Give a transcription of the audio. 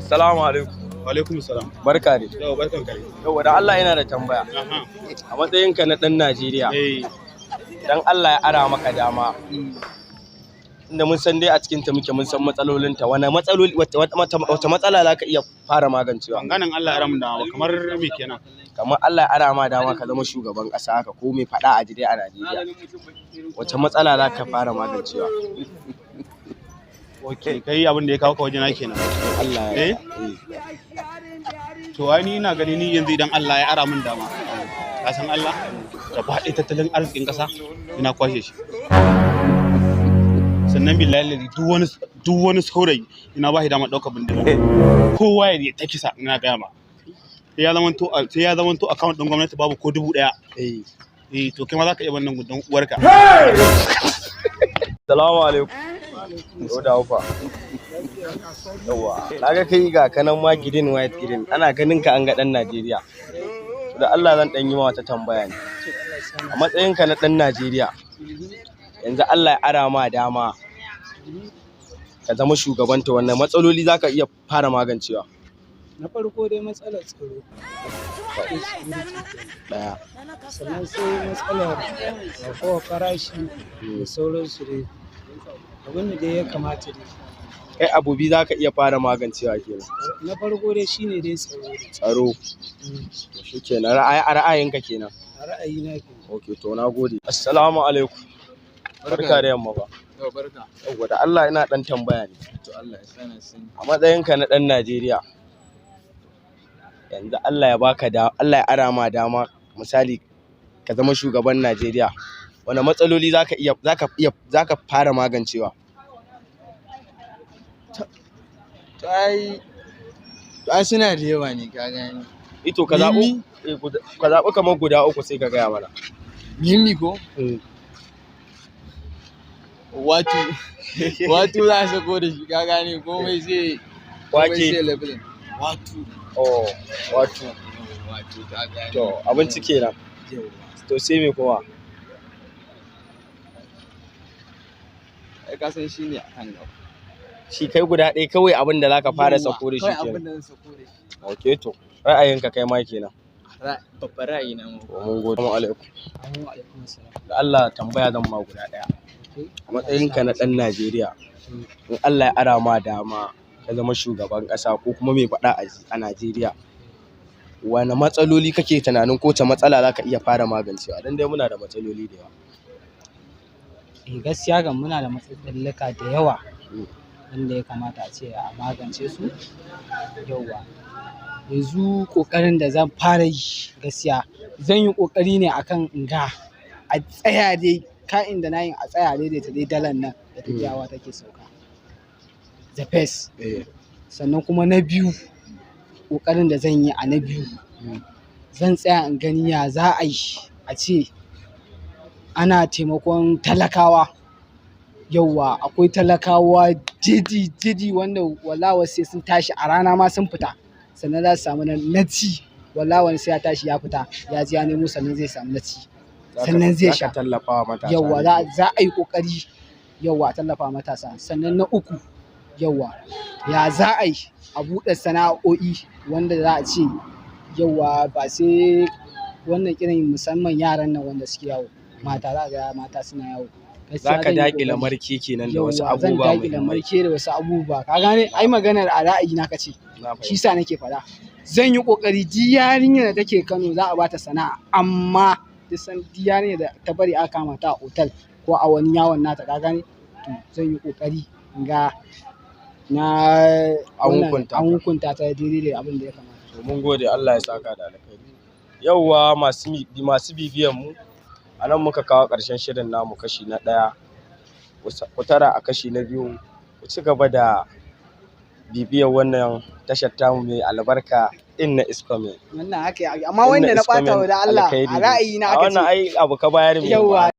Assalamu alaikum. Wa alaikum salam. Barka dai. Yau barkan ka. Yau da Allah yana da tambaya. A matsayinka na ɗan Najeriya. Dan Allah ya ara maka dama. Inda mun san dai a cikin ta muke mun san matsalolinta. Wata matsala za ka iya fara magancewa? Ganin Allah ya ara mun dama kamar me kenan? Kamar Allah ya ara ma dama ka zama shugaban ƙasa haka ko mai faɗa a jide a Najeriya. Wace matsala za ka fara magancewa? Okay, kai abin da ya kawo ka wajena kenan. Allah ya To ai ni ina gani ni yanzu idan Allah ya ara mun dama. Ka san Allah? Gaba ɗaya tattalin arzikin ƙasa ina kwashe shi. Sannan billahi duk wani saurayi ina ba shi dama ɗaukar bindiga. Kowa ya ta kisa ina gaya ma. Sai ya zamanto account ɗin gwamnati babu ko 1000. To kai ma za ka iya wannan gudun uwarka. Assalamu alaikum. Yau da ufa. Yawa, naga kai ga kanan ma green white green. Ana ganin ka an ga ɗan Najeriya. Da Allah zan ɗan yi ma wata tambaya ne. A matsayinka na ɗan Najeriya, yanzu Allah ya ara ma dama ka zama shugabanta, wannan matsaloli za ka iya fara magancewa? Na farko dai matsalar tsaro. Ɗaya. Sannan sai matsalar kowa farashi da sauransu dai. Abin da dai ya kamata dai. Kai abu biyu za ka iya fara magancewa kenan. Na farko dai shine dai tsaro. Tsaro. To shi kenan ra'ayinka kenan. A ra'ayina kenan. Ok, to na gode. Assalamu alaikum. Barka da yamma ba. Yau barka. Yawwa da Allah ina ɗan tambaya ne. To Allah ya sana sani. A matsayinka na ɗan Najeriya, yanzu Allah ya ara ma dama misali ka zama shugaban Najeriya, wane matsaloli za ka fara magancewa? To ai suna da yawa ne ka gani. Ito ka zaɓi kamar guda uku sai ka gaya mana. Mimi ko? Watu za a sako da shi ka gane komai sai levelin. Watu ka gane. To abinci kenan. To sai me kowa? Ai ka san shi ne a kan gaba. Shi kai guda ɗaya kawai abin da zaka fara sako da shi kenan. Kawai abin da zan sako da shi. Okay to ra'ayinka kai ma kenan. Babban ra'ayi na mu. Mun gode. Assalamu alaikum. Alaikum assalam. Da Allah tambaya zan ma guda ɗaya. A matsayinka na ɗan Najeriya, in Allah ya ara ma dama ka zama shugaban ƙasa ko kuma mai faɗa a Najeriya, wane matsaloli kake tunanin ko ta matsala za ka iya fara magancewa? Dan dai muna da matsaloli da yawa. Gaskiya kan muna da matsalolika da yawa wanda ya kamata a ce a magance su. Yauwa. Yanzu ƙoƙarin da zan fara yi gaskiya zan yi ƙoƙari ne akan in ga a tsaya dai ka'in da nayin a tsaya daidaita dai dalar nan da tafiyawa take sauka. The first. Sannan kuma na biyu ƙoƙarin da zan yi a na biyu zan tsaya in gani ya za a yi a ce ana taimakon talakawa. Yauwa akwai talakawa jidi wanda wallahi sai sun tashi a rana ma sun fita sannan za su samu na ci. Wallahi wani sai ya tashi ya fita ya ji ya nemo sannan zai samu na ci. Sannan zai sha. Yauwa za a yi ƙoƙari yauwa tallafa matasa. Sannan na uku yauwa ya za a yi a buɗe sana'o'i wanda za a ce yauwa ba sai wannan irin musamman yaran nan wanda suke yawo mata za ga mata suna yawo. Za ka daƙile marke kenan da wasu abubuwa. Zan daƙile marke da wasu abubuwa ka gane ai maganar a ra'ayi na kace shi sa nake faɗa. Zan yi ƙoƙari duk yarinyar da take Kano za a bata sana'a amma yarinyar da ta bari aka kama ta a otal ko a wani yawon nata ka gane to zan yi ƙoƙari ga an hukunta ta daidai da abin da ya kamata. Mun gode Allah ya saka da alkhairi. Yauwa masu bibiyan mu a nan muka kawo ƙarshen shirin namu kashi na 1. Ku tara a kashi na 2. Ku ci gaba da bibiyar wannan tashar tamu mai albarka Inna is coming. Wannan haka amma wanda na ɓata wa da Allah a ra'ayi na aka ce. Wannan ai abu ka bayar mai.